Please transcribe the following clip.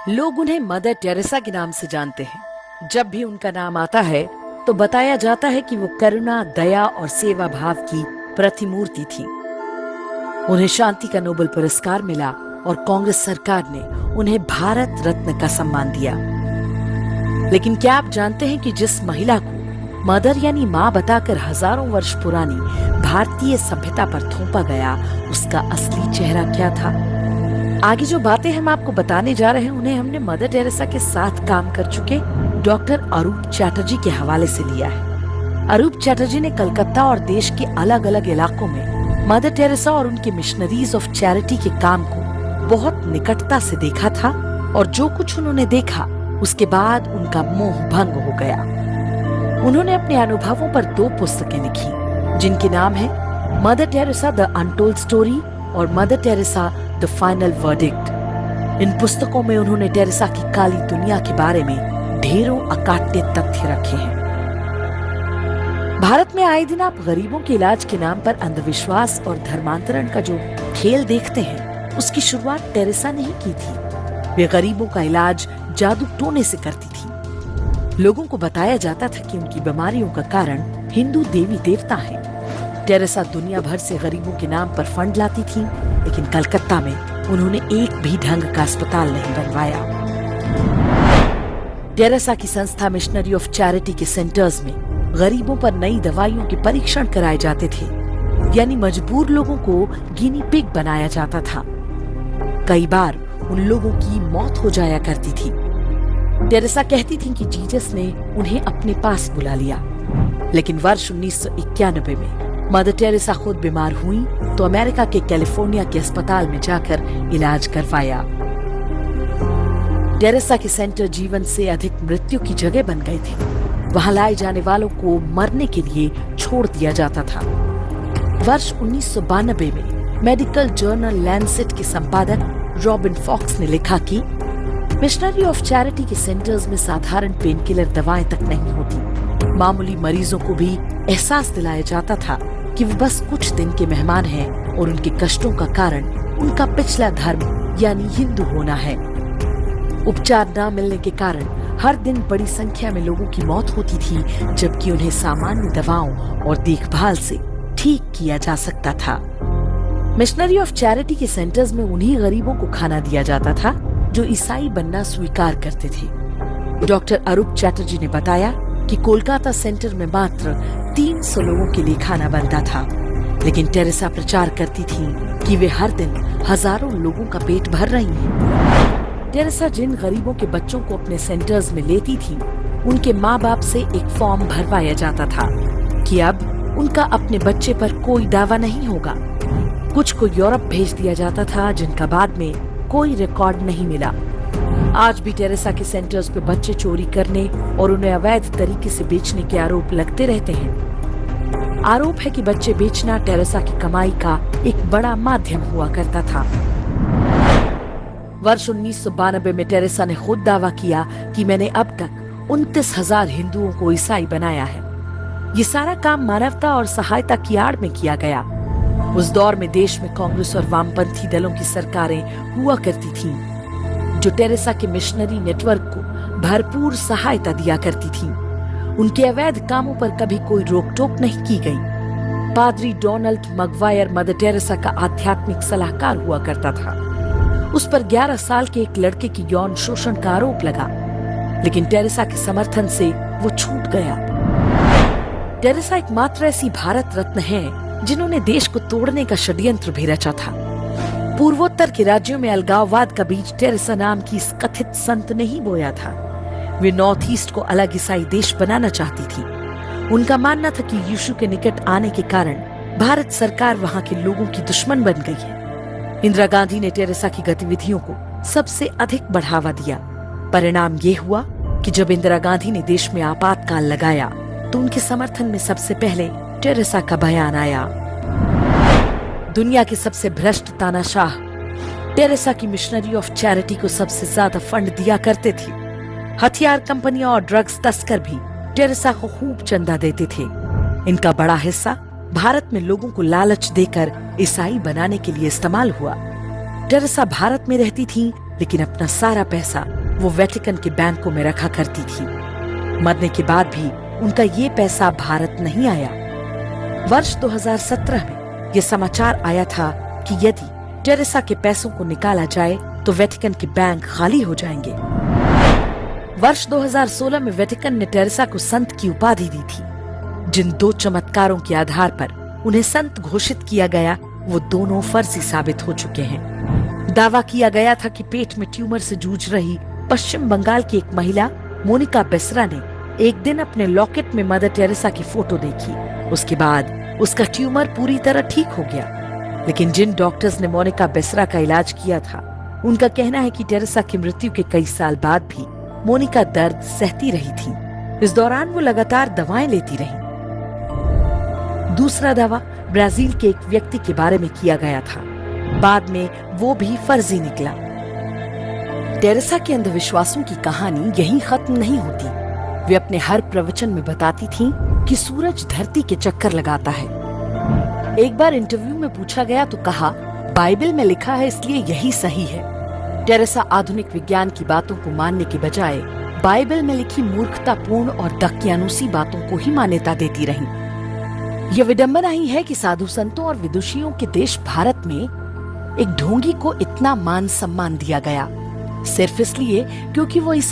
लोग उन्हें mother Teresa के नाम से जानते हैं। जब भी उनका नाम आता है तो बताया जाता है कि वो करुणा, दया और सेवा भाव की प्रतिमूर्ति थी। उन्हें शांति का नोबेल पुरस्कार मिला और कांग्रेस सरकार ने उन्हें भारत रत्न का सम्मान दिया। लेकिन क्या आप जानते हैं कि जिस महिला को मदर यानी माँ बताकर हजारों वर्ष पुरानी भारतीय सभ्यता पर थोपा गया, उसका असली चेहरा क्या था? आगे जो बातें हम आपको बताने जा रहे हैं उन्हें हमने मदर टेरेसा के साथ काम कर चुके डॉक्टर अरूप चैटर्जी के हवाले से लिया है। अरूप चैटर्जी ने कलकत्ता और देश के अलग अलग इलाकों में मदर टेरेसा और उनके मिशनरीज ऑफ चैरिटी के काम को बहुत निकटता से देखा था और जो कुछ उन्होंने देखा उसके बाद उनका मोह भंग हो गया। उन्होंने अपने अनुभवों पर 2 पुस्तकें लिखी जिनके नाम है Mother Teresa the untold story और Mother Teresa the final verdict. इन पुस्तकों में उन्होंने टेरेसा की काली दुनिया के बारे में ढेरों अकाट्य तथ्य रखे हैं। भारत में आए दिन आप गरीबों के इलाज के नाम पर अंधविश्वास और धर्मांतरण का जो खेल देखते हैं, उसकी शुरुआत टेरेसा ने ही की थी। वे गरीबों का इलाज जादू टोने से करती थी। लोगों को बताया जाता था कि उनकी बीमारियों का कारण हिंदू देवी देवता हैं। टेरेसा दुनिया भर से गरीबों के नाम पर फंड लाती थी, लेकिन कलकत्ता में उन्होंने एक भी ढंग का अस्पताल नहीं बनवाया। टेरेसा की संस्था मिशनरी ऑफ चैरिटी के सेंटर्स में गरीबों पर नई दवाइयों के परीक्षण कराए जाते थे, यानी मजबूर लोगों को गिनी पिग बनाया जाता था। कई बार उन लोगों की मौत हो जाया करती थी। टेरेसा कहती थी कि जीसस ने उन्हें अपने पास बुला लिया। लेकिन वर्ष 1991 में मदर टेरेसा खुद बीमार हुई तो अमेरिका के कैलिफोर्निया के अस्पताल में जाकर इलाज करवाया। टेरेसा के सेंटर जीवन से अधिक मृत्यु की जगह बन गए थे। वहां लाए जाने वालों को मरने के लिए छोड़ दिया जाता था। वर्ष 1992 में मेडिकल जर्नल लैंसेट के संपादक रॉबिन फॉक्स ने लिखा कि मिशनरी ऑफ चैरिटी के सेंटर्स में साधारण पेन किलर दवाएं तक नहीं होती। मामूली मरीजों को भी एहसास दिलाया जाता था कि वो बस कुछ दिन के मेहमान हैं और उनके कष्टों का कारण उनका पिछला धर्म यानी हिंदू होना है। उपचार न मिलने के कारण हर दिन बड़ी संख्या में लोगों की मौत होती थी, जबकि उन्हें सामान्य दवाओं और देखभाल से ठीक किया जा सकता था। मिशनरी ऑफ चैरिटी के सेंटर्स में उन्हीं गरीबों को खाना दिया जाता था जो ईसाई बनना स्वीकार करते थे। डॉक्टर अरूप चैटर्जी ने बताया कि कोलकाता सेंटर में मात्र 300 लोगों के लिए खाना बनता था, लेकिन टेरेसा प्रचार करती थी कि वे हर दिन हजारों लोगों का पेट भर रही हैं। टेरेसा जिन गरीबों के बच्चों को अपने सेंटर्स में लेती थी, उनके माँ बाप से एक फॉर्म भरवाया जाता था कि अब उनका अपने बच्चे पर कोई दावा नहीं होगा। कुछ को यूरोप भेज दिया जाता था, जिनका बाद में कोई रिकॉर्ड नहीं मिला। आज भी टेरेसा के सेंटर्स पे बच्चे चोरी करने और उन्हें अवैध तरीके से बेचने के आरोप लगते रहते हैं। आरोप है कि बच्चे बेचना टेरेसा की कमाई का एक बड़ा माध्यम हुआ करता था। वर्ष 1992 में टेरेसा ने खुद दावा किया कि मैंने अब तक 29,000 हिंदुओं को ईसाई बनाया है। ये सारा काम मानवता और सहायता की आड़ में किया गया। उस दौर में देश में कांग्रेस और वामपंथी दलों की सरकारें हुआ करती थीं, जो टेरेसा के मिशनरी नेटवर्क को भरपूर सहायता दिया करती थीं। उनके अवैध कामों पर कभी कोई रोक टोक नहीं की गई। पादरी डोनाल्ड मगवायर मदर टेरेसा का आध्यात्मिक सलाहकार हुआ करता था। उस पर 11 साल के एक लड़के की यौन शोषण का आरोप लगा, लेकिन टेरेसा के समर्थन से वो छूट गया। टेरेसा एकमात्र ऐसी भारत रत्न है जिन्होंने देश को तोड़ने का षड्यंत्र भी रचा था। पूर्वोत्तर के राज्यों में अलगाववाद का बीज टेरेसा नाम की इस कथित संत ने ही बोया था। वे नॉर्थ ईस्ट को अलग ईसाई देश बनाना चाहती थी। उनका मानना था कि यीशु के निकट आने के कारण भारत सरकार वहां के लोगों की दुश्मन बन गई है। इंदिरा गांधी ने टेरेसा की गतिविधियों को सबसे अधिक बढ़ावा दिया। परिणाम ये हुआ कि जब इंदिरा गांधी ने देश में आपातकाल लगाया तो उनके समर्थन में सबसे पहले टेरेसा का बयान आया। दुनिया के सबसे भ्रष्ट तानाशाह टेरेसा की मिशनरी ऑफ चैरिटी को सबसे ज्यादा फंड दिया करते थे। हथियार कंपनियां और ड्रग्स तस्कर भी टेरेसा को खूब चंदा देते थे। इनका बड़ा हिस्सा भारत में लोगों को लालच देकर ईसाई बनाने के लिए इस्तेमाल हुआ। टेरेसा भारत में रहती थी लेकिन अपना सारा पैसा वो वेटिकन के बैंकों में रखा करती थी। मरने के बाद भी उनका ये पैसा भारत नहीं आया। वर्ष 2017 में यह समाचार आया था कि यदि टेरेसा के पैसों को निकाला जाए तो वेटिकन के बैंक खाली हो जाएंगे। वर्ष 2016 में वेटिकन ने टेरेसा को संत की उपाधि दी थी। जिन 2 चमत्कारों के आधार पर उन्हें संत घोषित किया गया वो दोनों फर्जी साबित हो चुके हैं। दावा किया गया था कि पेट में ट्यूमर से जूझ रही पश्चिम बंगाल की एक महिला मोनिका बेसरा ने एक दिन अपने लॉकेट में मदर टेरेसा की फोटो देखी। उसके बाद उसका ट्यूमर पूरी तरह ठीक हो गया। लेकिन जिन डॉक्टर्स ने मोनिका बेसरा का इलाज किया था उनका कहना है कि टेरेसा की मृत्यु के कई साल बाद भी मोनिका दर्द सहती रही थी। इस दौरान वो लगातार दवाएं लेती रही। दूसरा दावा ब्राजील के एक व्यक्ति के बारे में किया गया था। बाद में वो भी फर्जी निकला। टेरेसा के अंधविश्वासों की कहानी यहीं खत्म नहीं होती। वे अपने हर प्रवचन में बताती थीं कि सूरज धरती के चक्कर लगाता है। एक बार इंटरव्यू में पूछा गया तो कहा, बाइबल में लिखा है इसलिए यही सही है। टेरेसा आधुनिक विज्ञान की बातों को मानने के बजाय बाइबल में लिखी मूर्खतापूर्ण और दकियानुसी बातों को ही मान्यता देती रही। यह विडंबना ही है कि साधु संतों और विदुषियों के देश भारत में एक ढोंगी को इतना मान सम्मान दिया गया सिर्फ इसलिए क्योंकि वो इस